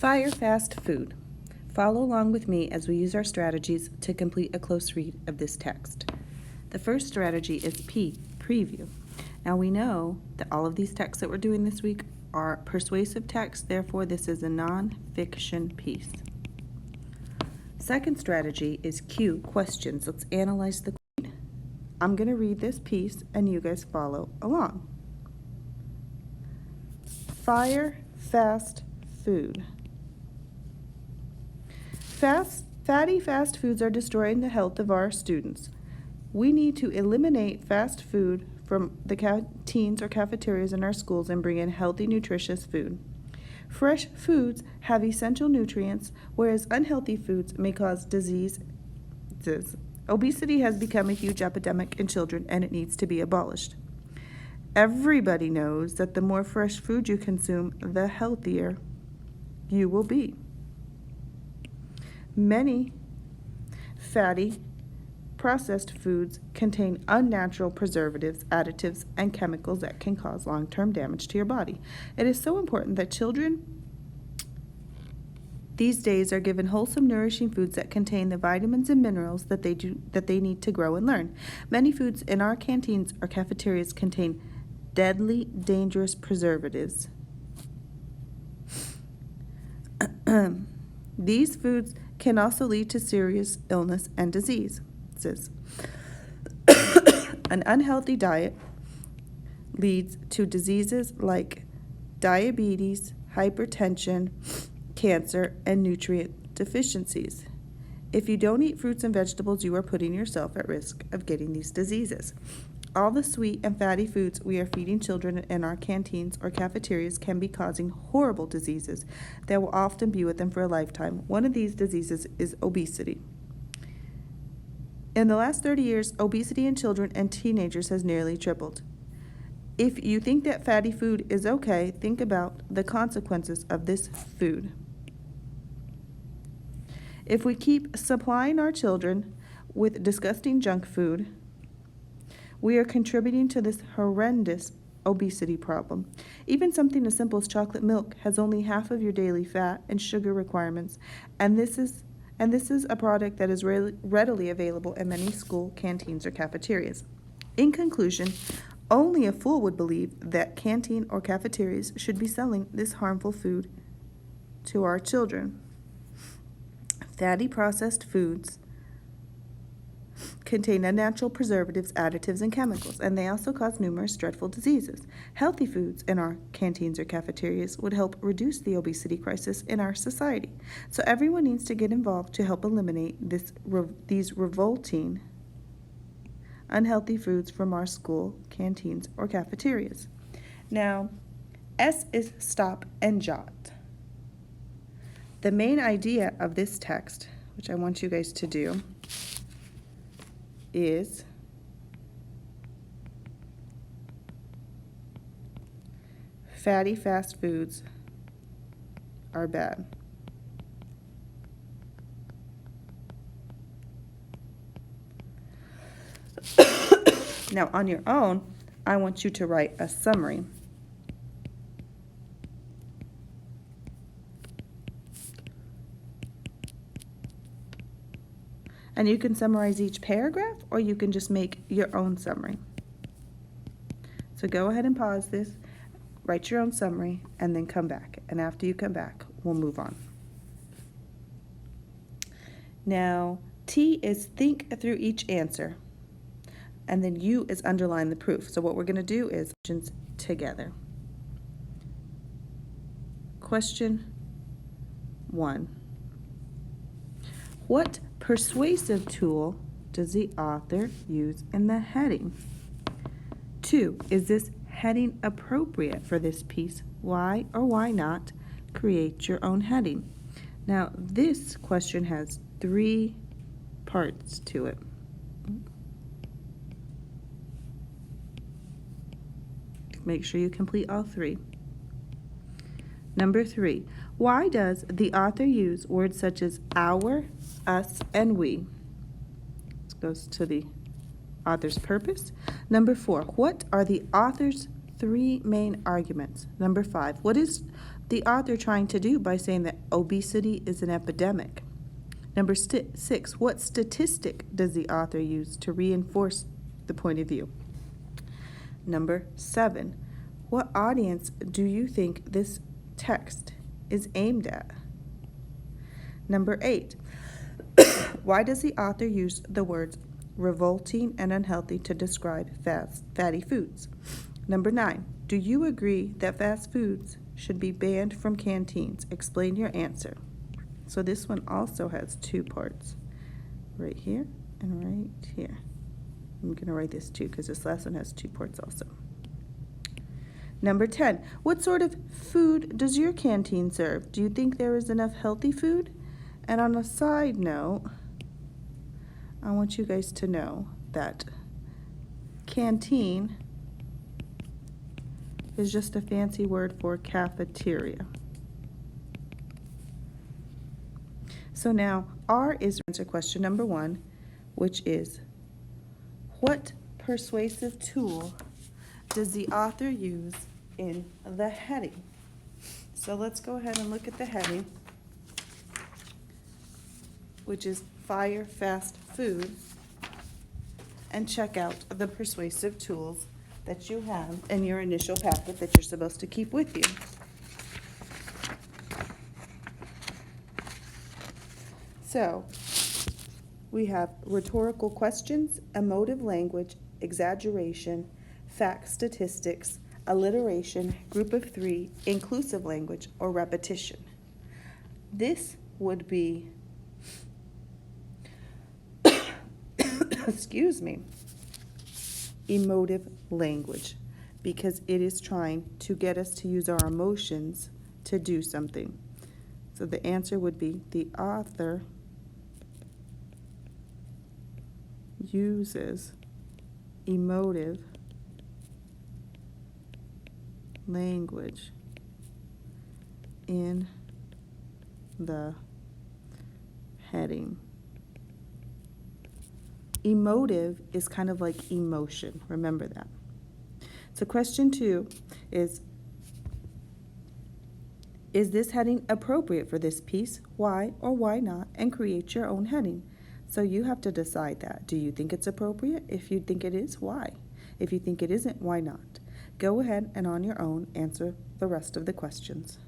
Fire fast food. Follow along with me as we use our strategies to complete a close read of this text. The first strategy is P, preview. Now we know that all of these texts that we're doing this week are persuasive texts, therefore this is a non-fiction piece. Second strategy is Q, questions. Let's analyze the question. I'm going to read this piece and you guys follow along. Fire fast food. Fatty fast foods are destroying the health of our students. We need to eliminate fast food from the canteens or cafeterias in our schools and bring in healthy, nutritious food. Fresh foods have essential nutrients, whereas unhealthy foods may cause diseases. Obesity has become a huge epidemic in children, and it needs to be abolished. Everybody knows that the more fresh food you consume, the healthier you will be. Many fatty, processed foods contain unnatural preservatives, additives, and chemicals that can cause long-term damage to your body. It is so important that children these days are given wholesome, nourishing foods that contain the vitamins and minerals that they need to grow and learn. Many foods in our canteens or cafeterias contain deadly, dangerous preservatives. These foods can also lead to serious illness and disease. An unhealthy diet leads to diseases like diabetes, hypertension, cancer, and nutrient deficiencies. If you don't eat fruits and vegetables, you are putting yourself at risk of getting these diseases. All the sweet and fatty foods we are feeding children in our canteens or cafeterias can be causing horrible diseases that will often be with them for a lifetime. One of these diseases is obesity. In the last 30 years, obesity in children and teenagers has nearly tripled. If you think that fatty food is okay, think about the consequences of this food. If we keep supplying our children with disgusting junk food, we are contributing to this horrendous obesity problem. Even something as simple as chocolate milk has only half of your daily fat and sugar requirements, and this is a product that is readily available in many school canteens or cafeterias. In conclusion, only a fool would believe that canteen or cafeterias should be selling this harmful food to our children. Fatty processed foods contain unnatural preservatives, additives, and chemicals, and they also cause numerous dreadful diseases. Healthy foods in our canteens or cafeterias would help reduce the obesity crisis in our society. So everyone needs to get involved to help eliminate these revolting, unhealthy foods from our school canteens or cafeterias. Now, S is stop and jot. The main idea of this text, which I want you guys to do, is fatty fast foods are bad. Now, on your own, I want you to write a summary. And you can summarize each paragraph, or you can just make your own summary. So go ahead and pause this, write your own summary, and then come back. And after you come back, we'll move on. Now, T is think through each answer. And then U is underline the proof. So what we're going to do is questions together. Question 1. What persuasive tool does the author use in the heading? 2. Is this heading appropriate for this piece? Why or why not create your own heading? Now, this question has 3 parts to it. Make sure you complete all 3. Number 3, why does the author use words such as our, us, and we? This goes to the author's purpose. Number 4, what are the author's 3 main arguments? Number 5, what is the author trying to do by saying that obesity is an epidemic? Number 6, what statistic does the author use to reinforce the point of view? Number 7, what audience do you think this text is aimed at? Number 8, why does the author use the words revolting and unhealthy to describe fatty foods? Number 9, do you agree that fast foods should be banned from canteens? Explain your answer. So this one also has 2 parts, right here and right here. I'm going to write this too because this last one has 2 parts also. Number 10, what sort of food does your canteen serve? Do you think there is enough healthy food? And on a side note, I want you guys to know that canteen is just a fancy word for cafeteria. So now R is answer question number 1, which is, what persuasive tool does the author use in the heading? So let's go ahead and look at the heading, which is Fire Fast Food, and check out the persuasive tools that you have in your initial packet that you're supposed to keep with you. So, we have rhetorical questions, emotive language, exaggeration, fact statistics, alliteration, group of 3, inclusive language, or repetition. This would be, excuse me, emotive language, because it is trying to get us to use our emotions to do something. So the answer would be, the author uses emotive language in the heading. Emotive is kind of like emotion. Remember that. So question 2 is this heading appropriate for this piece? Why or why not? And create your own heading. So you have to decide that. Do you think it's appropriate? If you think it is, why? If you think it isn't, why not? Go ahead and on your own answer the rest of the questions.